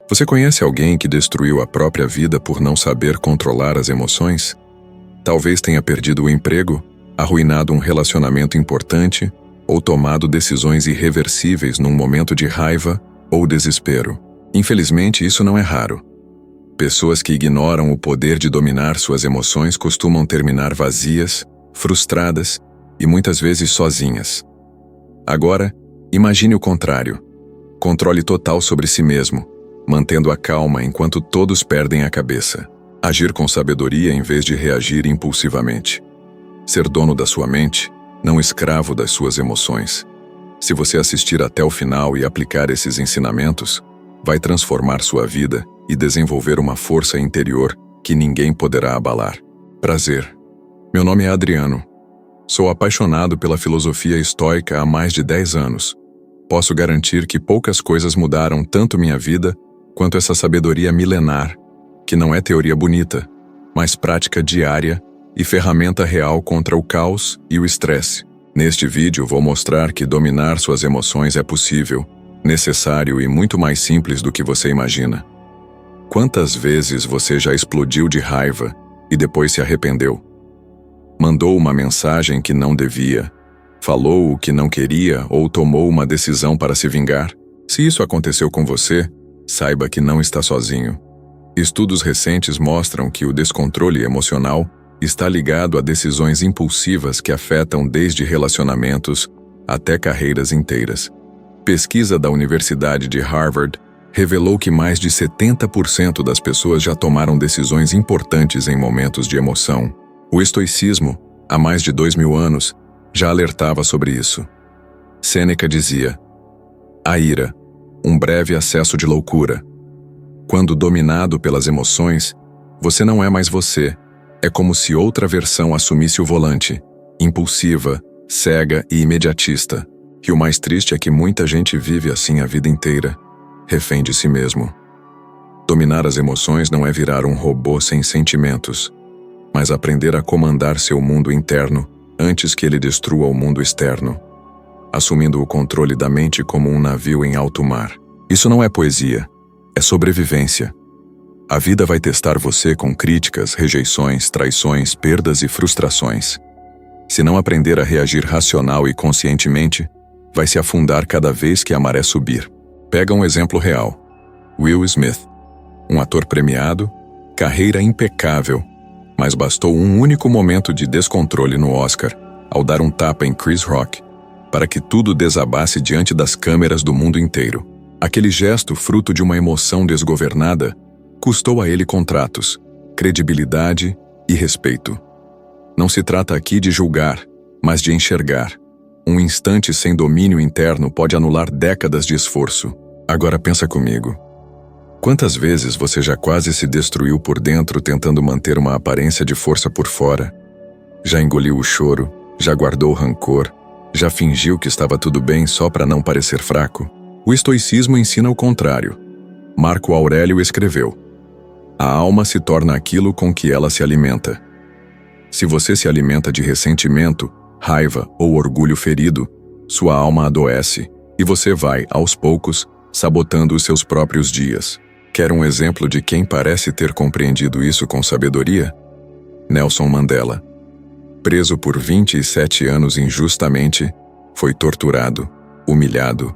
Você conhece alguém que destruiu a própria vida por não saber controlar as emoções? Talvez tenha perdido o emprego, arruinado um relacionamento importante ou tomado decisões irreversíveis num momento de raiva ou desespero. Infelizmente, isso não é raro. Pessoas que ignoram o poder de dominar suas emoções costumam terminar vazias, frustradas e muitas vezes sozinhas. Agora, imagine o contrário. Controle total sobre si mesmo, mantendo a calma enquanto todos perdem a cabeça. Agir com sabedoria em vez de reagir impulsivamente. Ser dono da sua mente, não escravo das suas emoções. Se você assistir até o final e aplicar esses ensinamentos, vai transformar sua vida e desenvolver uma força interior que ninguém poderá abalar. Prazer. Meu nome é Adriano. Sou apaixonado pela filosofia estoica há mais de 10 anos. Posso garantir que poucas coisas mudaram tanto minha vida quanto essa sabedoria milenar, que não é teoria bonita, mas prática diária e ferramenta real contra o caos e o estresse. Neste vídeo vou mostrar que dominar suas emoções é possível, necessário e muito mais simples do que você imagina. Quantas vezes você já explodiu de raiva e depois se arrependeu? Mandou uma mensagem que não devia, falou o que não queria ou tomou uma decisão para se vingar? Se isso aconteceu com você, saiba que não está sozinho. Estudos recentes mostram que o descontrole emocional está ligado a decisões impulsivas que afetam desde relacionamentos até carreiras inteiras. Pesquisa da Universidade de Harvard revelou que mais de 70% das pessoas já tomaram decisões importantes em momentos de emoção. O estoicismo, há mais de 2000 anos, já alertava sobre isso. Sêneca dizia: a ira, um breve acesso de loucura. Quando dominado pelas emoções, você não é mais você. É como se outra versão assumisse o volante, impulsiva, cega e imediatista. E o mais triste é que muita gente vive assim a vida inteira, refém de si mesmo. Dominar as emoções não é virar um robô sem sentimentos, mas aprender a comandar seu mundo interno antes que ele destrua o mundo externo, assumindo o controle da mente como um navio em alto mar. Isso não é poesia, é sobrevivência. A vida vai testar você com críticas, rejeições, traições, perdas e frustrações. Se não aprender a reagir racional e conscientemente, vai se afundar cada vez que a maré subir. Pega um exemplo real. Will Smith, um ator premiado, carreira impecável, mas bastou um único momento de descontrole no Oscar, ao dar um tapa em Chris Rock, para que tudo desabasse diante das câmeras do mundo inteiro. Aquele gesto, fruto de uma emoção desgovernada, custou a ele contratos, credibilidade e respeito. Não se trata aqui de julgar, mas de enxergar. Um instante sem domínio interno pode anular décadas de esforço. Agora pensa comigo. Quantas vezes você já quase se destruiu por dentro tentando manter uma aparência de força por fora? Já engoliu o choro? Já guardou rancor? Já fingiu que estava tudo bem só para não parecer fraco? O estoicismo ensina o contrário. Marco Aurélio escreveu: a alma se torna aquilo com que ela se alimenta. Se você se alimenta de ressentimento, raiva ou orgulho ferido, sua alma adoece e você vai, aos poucos, sabotando os seus próprios dias. Quer um exemplo de quem parece ter compreendido isso com sabedoria? Nelson Mandela. Preso por 27 anos injustamente, foi torturado, humilhado,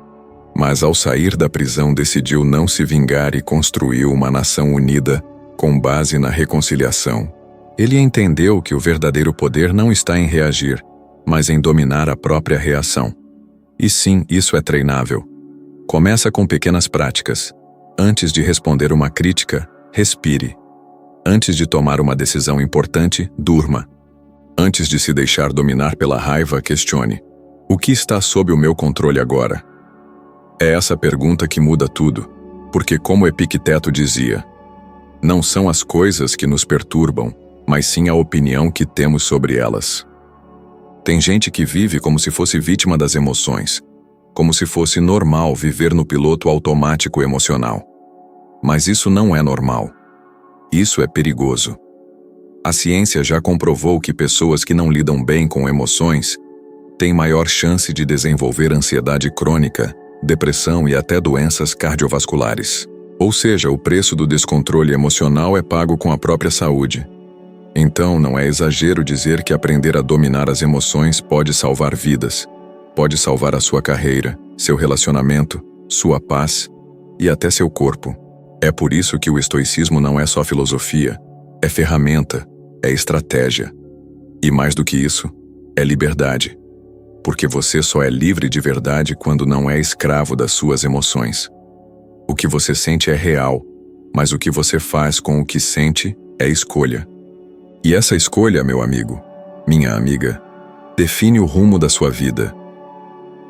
mas ao sair da prisão decidiu não se vingar e construiu uma nação unida com base na reconciliação. Ele entendeu que o verdadeiro poder não está em reagir, mas em dominar a própria reação. E sim, isso é treinável. Começa com pequenas práticas. Antes de responder uma crítica, respire. Antes de tomar uma decisão importante, durma. Antes de se deixar dominar pela raiva, questione: o que está sob o meu controle agora? É essa pergunta que muda tudo, porque como Epicteto dizia, não são as coisas que nos perturbam, mas sim a opinião que temos sobre elas. Tem gente que vive como se fosse vítima das emoções, como se fosse normal viver no piloto automático emocional. Mas isso não é normal. Isso é perigoso. A ciência já comprovou que pessoas que não lidam bem com emoções têm maior chance de desenvolver ansiedade crônica, depressão e até doenças cardiovasculares. Ou seja, o preço do descontrole emocional é pago com a própria saúde. Então, não é exagero dizer que aprender a dominar as emoções pode salvar vidas. Pode salvar a sua carreira, seu relacionamento, sua paz e até seu corpo. É por isso que o estoicismo não é só filosofia, é ferramenta, é estratégia. E mais do que isso, é liberdade. Porque você só é livre de verdade quando não é escravo das suas emoções. O que você sente é real, mas o que você faz com o que sente é escolha. E essa escolha, meu amigo, minha amiga, define o rumo da sua vida.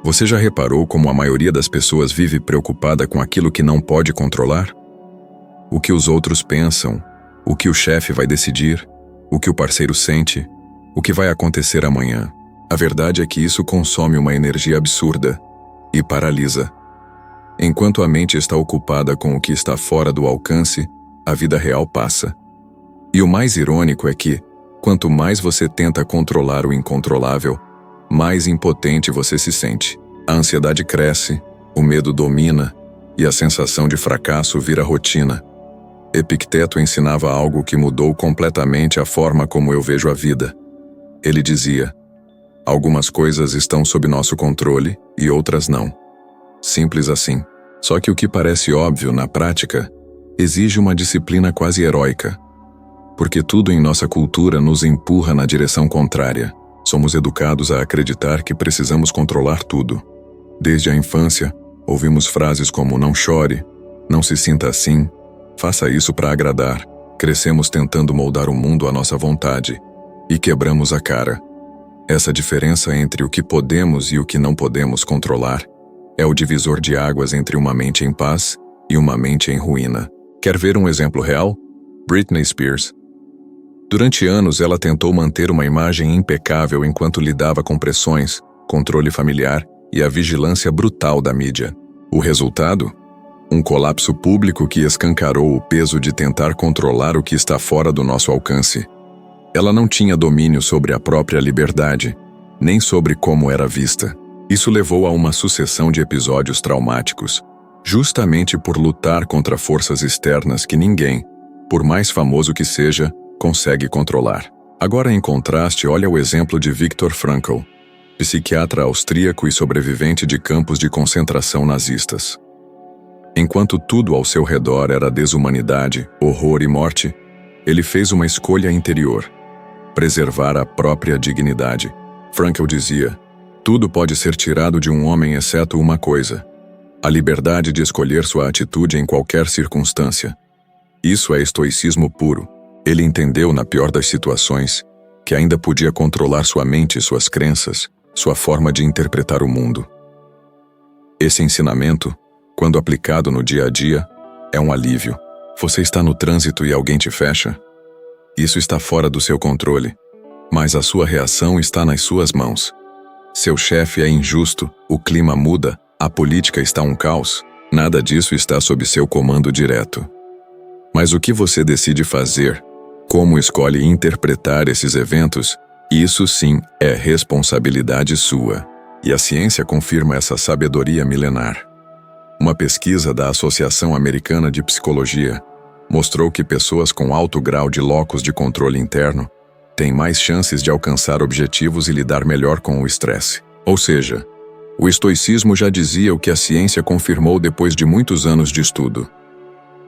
Você já reparou como a maioria das pessoas vive preocupada com aquilo que não pode controlar? O que os outros pensam, o que o chefe vai decidir, o que o parceiro sente, o que vai acontecer amanhã. A verdade é que isso consome uma energia absurda e paralisa. Enquanto a mente está ocupada com o que está fora do alcance, a vida real passa. E o mais irônico é que, quanto mais você tenta controlar o incontrolável, mais impotente você se sente. A ansiedade cresce, o medo domina e a sensação de fracasso vira rotina. Epicteto ensinava algo que mudou completamente a forma como eu vejo a vida. Ele dizia: algumas coisas estão sob nosso controle e outras não. Simples assim. Só que o que parece óbvio na prática exige uma disciplina quase heróica. Porque tudo em nossa cultura nos empurra na direção contrária. Somos educados a acreditar que precisamos controlar tudo. Desde a infância, ouvimos frases como não chore, não se sinta assim, faça isso para agradar. Crescemos tentando moldar o mundo à nossa vontade e quebramos a cara. Essa diferença entre o que podemos e o que não podemos controlar é o divisor de águas entre uma mente em paz e uma mente em ruína. Quer ver um exemplo real? Britney Spears. Durante anos, ela tentou manter uma imagem impecável enquanto lidava com pressões, controle familiar e a vigilância brutal da mídia. O resultado? Um colapso público que escancarou o peso de tentar controlar o que está fora do nosso alcance. Ela não tinha domínio sobre a própria liberdade, nem sobre como era vista. Isso levou a uma sucessão de episódios traumáticos, justamente por lutar contra forças externas que ninguém, por mais famoso que seja, consegue controlar. Agora, em contraste, olha o exemplo de Viktor Frankl, psiquiatra austríaco e sobrevivente de campos de concentração nazistas. Enquanto tudo ao seu redor era desumanidade, horror e morte, ele fez uma escolha interior: preservar a própria dignidade. Frankl dizia: tudo pode ser tirado de um homem exceto uma coisa: a liberdade de escolher sua atitude em qualquer circunstância. Isso é estoicismo puro. Ele entendeu, na pior das situações, que ainda podia controlar sua mente e suas crenças, sua forma de interpretar o mundo. Esse ensinamento, quando aplicado no dia a dia, é um alívio. Você está no trânsito e alguém te fecha? Isso está fora do seu controle, mas a sua reação está nas suas mãos. Seu chefe é injusto, o clima muda, a política está um caos. Nada disso está sob seu comando direto. Mas o que você decide fazer, como escolhe interpretar esses eventos, isso sim é responsabilidade sua. E a ciência confirma essa sabedoria milenar. Uma pesquisa da Associação Americana de Psicologia mostrou que pessoas com alto grau de locus de controle interno têm mais chances de alcançar objetivos e lidar melhor com o estresse. Ou seja, o estoicismo já dizia o que a ciência confirmou depois de muitos anos de estudo.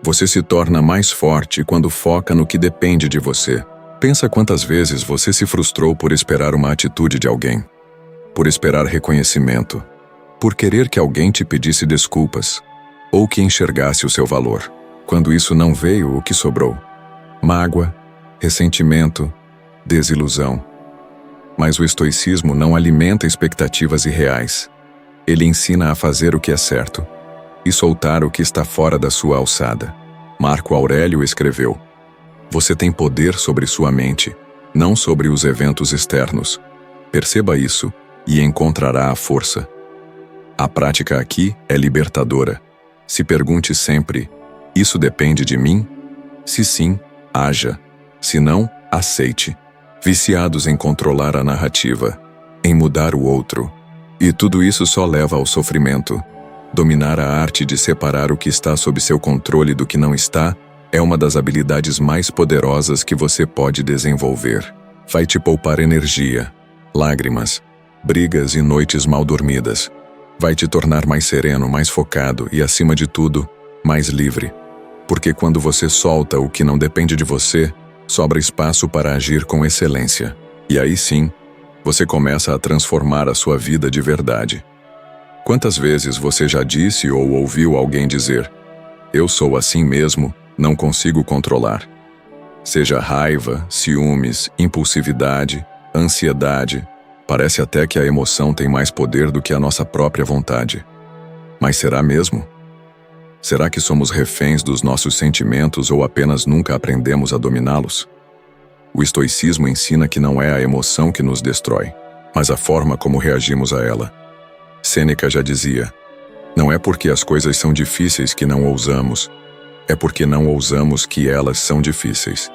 Você se torna mais forte quando foca no que depende de você. Pensa quantas vezes você se frustrou por esperar uma atitude de alguém, por esperar reconhecimento, por querer que alguém te pedisse desculpas, ou que enxergasse o seu valor. Quando isso não veio, o que sobrou? Mágoa, ressentimento, desilusão. Mas o estoicismo não alimenta expectativas irreais. Ele ensina a fazer o que é certo e soltar o que está fora da sua alçada. Marco Aurélio escreveu: você tem poder sobre sua mente, não sobre os eventos externos. Perceba isso e encontrará a força. A prática aqui é libertadora. Se pergunte sempre: isso depende de mim? Se sim, haja. Se não, aceite. Viciados em controlar a narrativa, em mudar o outro. E tudo isso só leva ao sofrimento. Dominar a arte de separar o que está sob seu controle do que não está é uma das habilidades mais poderosas que você pode desenvolver. Vai te poupar energia, lágrimas, brigas e noites mal dormidas. Vai te tornar mais sereno, mais focado e, acima de tudo, mais livre. Porque quando você solta o que não depende de você, sobra espaço para agir com excelência. E aí sim, você começa a transformar a sua vida de verdade. Quantas vezes você já disse ou ouviu alguém dizer: "Eu sou assim mesmo, não consigo controlar"? Seja raiva, ciúmes, impulsividade, ansiedade, parece até que a emoção tem mais poder do que a nossa própria vontade. Mas será mesmo? Será que somos reféns dos nossos sentimentos ou apenas nunca aprendemos a dominá-los? O estoicismo ensina que não é a emoção que nos destrói, mas a forma como reagimos a ela. Sêneca já dizia: "Não é porque as coisas são difíceis que não ousamos, é porque não ousamos que elas são difíceis."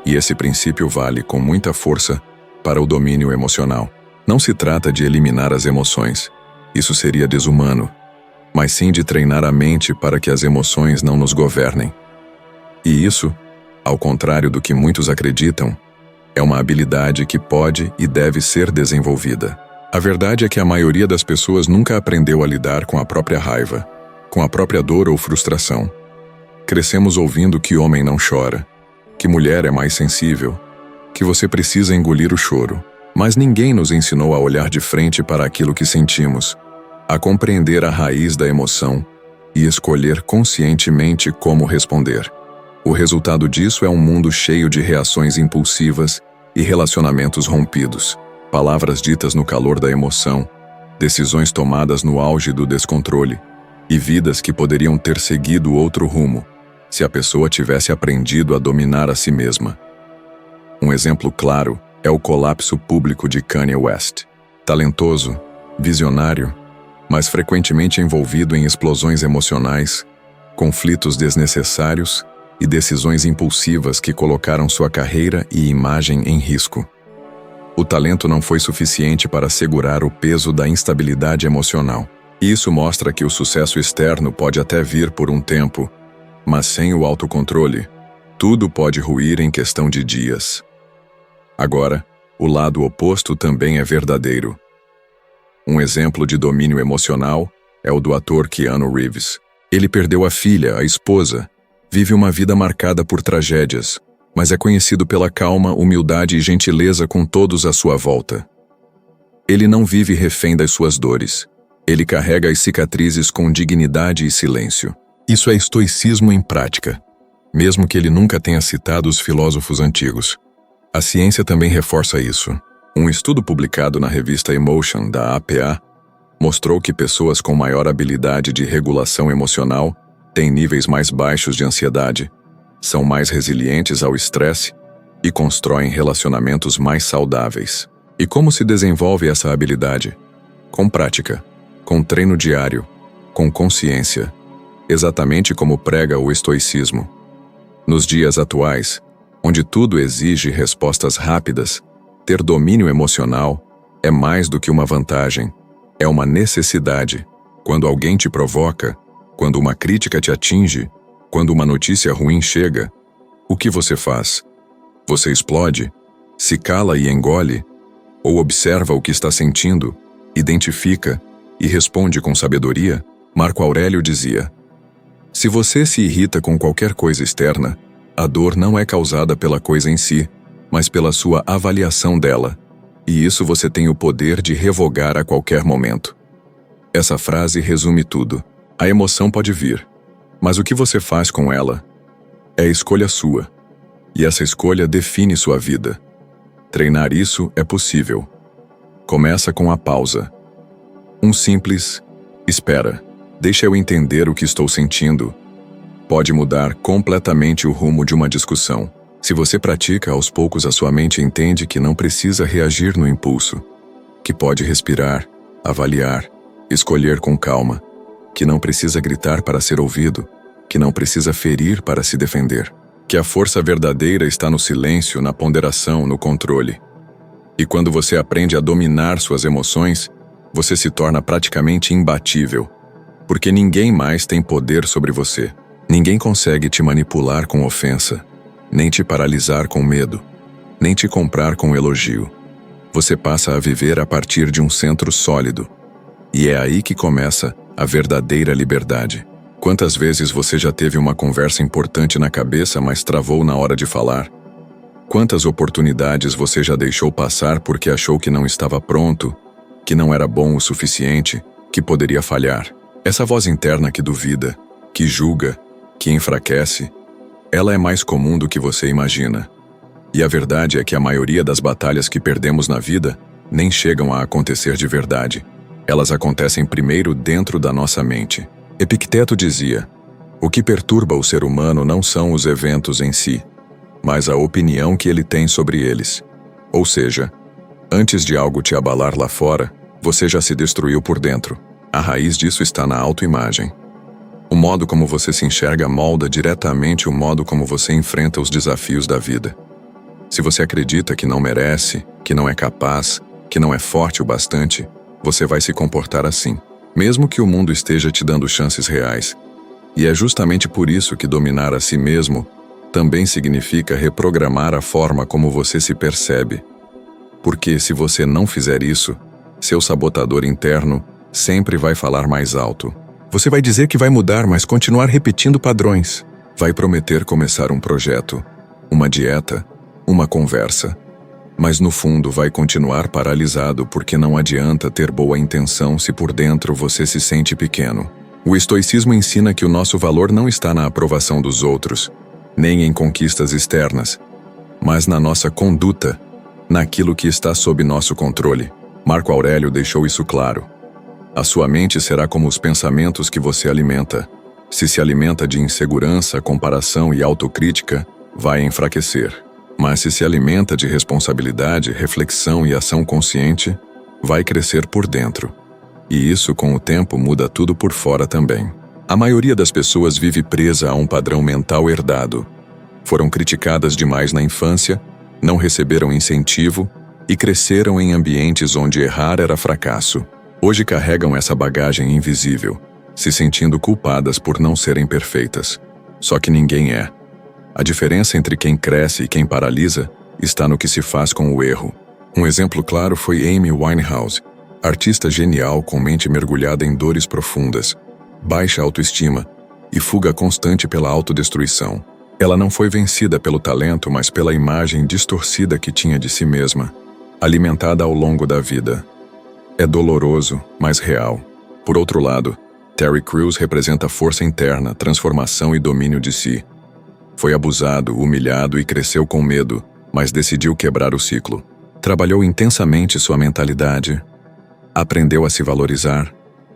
E esse princípio vale com muita força para o domínio emocional. Não se trata de eliminar as emoções, isso seria desumano, mas sim de treinar a mente para que as emoções não nos governem. E isso, ao contrário do que muitos acreditam, é uma habilidade que pode e deve ser desenvolvida. A verdade é que a maioria das pessoas nunca aprendeu a lidar com a própria raiva, com a própria dor ou frustração. Crescemos ouvindo que homem não chora, que mulher é mais sensível, que você precisa engolir o choro. Mas ninguém nos ensinou a olhar de frente para aquilo que sentimos, a compreender a raiz da emoção e escolher conscientemente como responder. O resultado disso é um mundo cheio de reações impulsivas e relacionamentos rompidos, palavras ditas no calor da emoção, decisões tomadas no auge do descontrole e vidas que poderiam ter seguido outro rumo se a pessoa tivesse aprendido a dominar a si mesma. Um exemplo claro é o colapso público de Kanye West. Talentoso, visionário, mas frequentemente envolvido em explosões emocionais, conflitos desnecessários e decisões impulsivas que colocaram sua carreira e imagem em risco. O talento não foi suficiente para segurar o peso da instabilidade emocional. Isso mostra que o sucesso externo pode até vir por um tempo, mas sem o autocontrole, tudo pode ruir em questão de dias. Agora, o lado oposto também é verdadeiro. Um exemplo de domínio emocional é o do ator Keanu Reeves. Ele perdeu a filha, a esposa, vive uma vida marcada por tragédias, mas é conhecido pela calma, humildade e gentileza com todos à sua volta. Ele não vive refém das suas dores. Ele carrega as cicatrizes com dignidade e silêncio. Isso é estoicismo em prática, mesmo que ele nunca tenha citado os filósofos antigos. A ciência também reforça isso. Um estudo publicado na revista Emotion, da APA, mostrou que pessoas com maior habilidade de regulação emocional têm níveis mais baixos de ansiedade, são mais resilientes ao estresse e constroem relacionamentos mais saudáveis. E como se desenvolve essa habilidade? Com prática, com treino diário, com consciência, exatamente como prega o estoicismo. Nos dias atuais, onde tudo exige respostas rápidas, ter domínio emocional é mais do que uma vantagem, é uma necessidade. Quando alguém te provoca, quando uma crítica te atinge, quando uma notícia ruim chega, o que você faz? Você explode? Se cala e engole? Ou observa o que está sentindo, identifica e responde com sabedoria? Marco Aurélio dizia: "Se você se irrita com qualquer coisa externa, a dor não é causada pela coisa em si, mas pela sua avaliação dela, e isso você tem o poder de revogar a qualquer momento." Essa frase resume tudo. A emoção pode vir, mas o que você faz com ela é escolha sua, e essa escolha define sua vida. Treinar isso é possível. Começa com a pausa. Um simples "espera, deixa eu entender o que estou sentindo" pode mudar completamente o rumo de uma discussão. Se você pratica, aos poucos a sua mente entende que não precisa reagir no impulso, que pode respirar, avaliar, escolher com calma, que não precisa gritar para ser ouvido, que não precisa ferir para se defender, que a força verdadeira está no silêncio, na ponderação, no controle. E quando você aprende a dominar suas emoções, você se torna praticamente imbatível. Porque ninguém mais tem poder sobre você. Ninguém consegue te manipular com ofensa, nem te paralisar com medo, nem te comprar com elogio. Você passa a viver a partir de um centro sólido. E é aí que começa a verdadeira liberdade. Quantas vezes você já teve uma conversa importante na cabeça, mas travou na hora de falar? Quantas oportunidades você já deixou passar porque achou que não estava pronto, que não era bom o suficiente, que poderia falhar? Essa voz interna que duvida, que julga, que enfraquece, ela é mais comum do que você imagina. E a verdade é que a maioria das batalhas que perdemos na vida nem chegam a acontecer de verdade. Elas acontecem primeiro dentro da nossa mente. Epicteto dizia: o que perturba o ser humano não são os eventos em si, mas a opinião que ele tem sobre eles. Ou seja, antes de algo te abalar lá fora, você já se destruiu por dentro. A raiz disso está na autoimagem. O modo como você se enxerga molda diretamente o modo como você enfrenta os desafios da vida. Se você acredita que não merece, que não é capaz, que não é forte o bastante, você vai se comportar assim, mesmo que o mundo esteja te dando chances reais. E é justamente por isso que dominar a si mesmo também significa reprogramar a forma como você se percebe. Porque se você não fizer isso, seu sabotador interno sempre vai falar mais alto. Você vai dizer que vai mudar, mas continuar repetindo padrões. Vai prometer começar um projeto, uma dieta, uma conversa. Mas no fundo vai continuar paralisado porque não adianta ter boa intenção se por dentro você se sente pequeno. O estoicismo ensina que o nosso valor não está na aprovação dos outros, nem em conquistas externas, mas na nossa conduta, naquilo que está sob nosso controle. Marco Aurélio deixou isso claro. A sua mente será como os pensamentos que você alimenta. Se alimenta de insegurança, comparação e autocrítica, vai enfraquecer. Mas se alimenta de responsabilidade, reflexão e ação consciente, vai crescer por dentro. E isso, com o tempo, muda tudo por fora também. A maioria das pessoas vive presa a um padrão mental herdado. Foram criticadas demais na infância, não receberam incentivo e cresceram em ambientes onde errar era fracasso. Hoje carregam essa bagagem invisível, se sentindo culpadas por não serem perfeitas. Só que ninguém é. A diferença entre quem cresce e quem paralisa está no que se faz com o erro. Um exemplo claro foi Amy Winehouse, artista genial com mente mergulhada em dores profundas, baixa autoestima e fuga constante pela autodestruição. Ela não foi vencida pelo talento, mas pela imagem distorcida que tinha de si mesma, alimentada ao longo da vida. É doloroso, mas real. Por outro lado, Terry Crews representa força interna, transformação e domínio de si. Foi abusado, humilhado e cresceu com medo, mas decidiu quebrar o ciclo. Trabalhou intensamente sua mentalidade, aprendeu a se valorizar,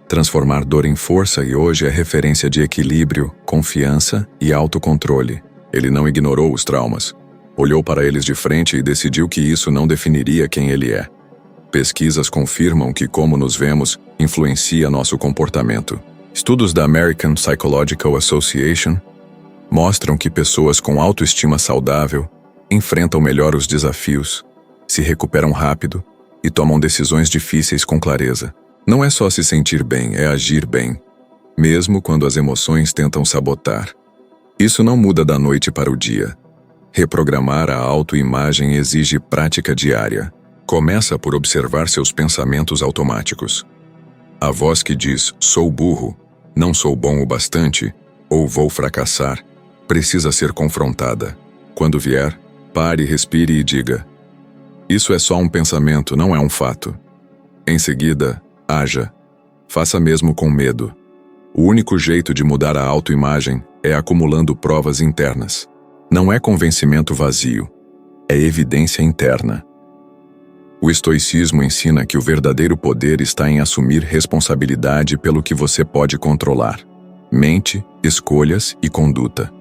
transformar dor em força e hoje é referência de equilíbrio, confiança e autocontrole. Ele não ignorou os traumas, olhou para eles de frente e decidiu que isso não definiria quem ele é. Pesquisas confirmam que como nos vemos influencia nosso comportamento. Estudos da American Psychological Association mostram que pessoas com autoestima saudável enfrentam melhor os desafios, se recuperam rápido e tomam decisões difíceis com clareza. Não é só se sentir bem, é agir bem, mesmo quando as emoções tentam sabotar. Isso não muda da noite para o dia. Reprogramar a autoimagem exige prática diária. Começa por observar seus pensamentos automáticos. A voz que diz, sou burro, não sou bom o bastante, ou vou fracassar, precisa ser confrontada. Quando vier, pare, respire e diga, isso é só um pensamento, não é um fato. Em seguida, haja. Faça mesmo com medo. O único jeito de mudar a autoimagem é acumulando provas internas. Não é convencimento vazio, é evidência interna. O estoicismo ensina que o verdadeiro poder está em assumir responsabilidade pelo que você pode controlar. Mente, escolhas e conduta.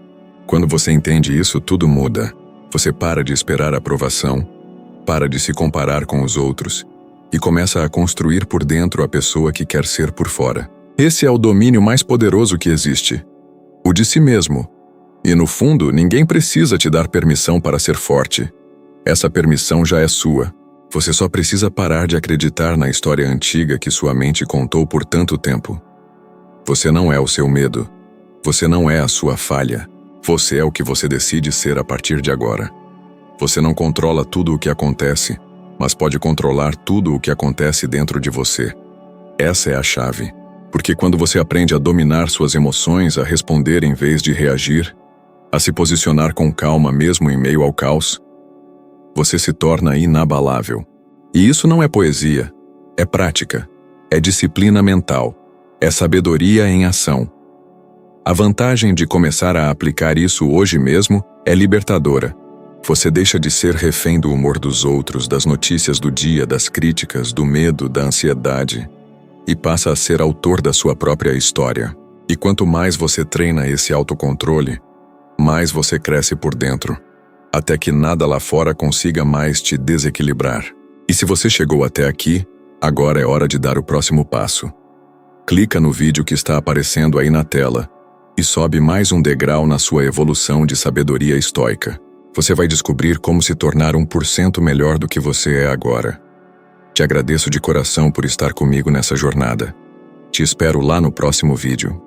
Quando você entende isso, tudo muda. Você para de esperar aprovação, para de se comparar com os outros e começa a construir por dentro a pessoa que quer ser por fora. Esse é o domínio mais poderoso que existe, o de si mesmo. E no fundo, ninguém precisa te dar permissão para ser forte. Essa permissão já é sua. Você só precisa parar de acreditar na história antiga que sua mente contou por tanto tempo. Você não é o seu medo. Você não é a sua falha. Você é o que você decide ser a partir de agora. Você não controla tudo o que acontece, mas pode controlar tudo o que acontece dentro de você. Essa é a chave. Porque quando você aprende a dominar suas emoções, a responder em vez de reagir, a se posicionar com calma mesmo em meio ao caos, você se torna inabalável. E isso não é poesia, é prática, é disciplina mental, é sabedoria em ação. A vantagem de começar a aplicar isso hoje mesmo é libertadora. Você deixa de ser refém do humor dos outros, das notícias do dia, das críticas, do medo, da ansiedade, e passa a ser autor da sua própria história. E quanto mais você treina esse autocontrole, mais você cresce por dentro, até que nada lá fora consiga mais te desequilibrar. E se você chegou até aqui, agora é hora de dar o próximo passo. Clica no vídeo que está aparecendo aí na tela e sobe mais um degrau na sua evolução de sabedoria estoica. Você vai descobrir como se tornar 1% melhor do que você é agora. Te agradeço de coração por estar comigo nessa jornada. Te espero lá no próximo vídeo.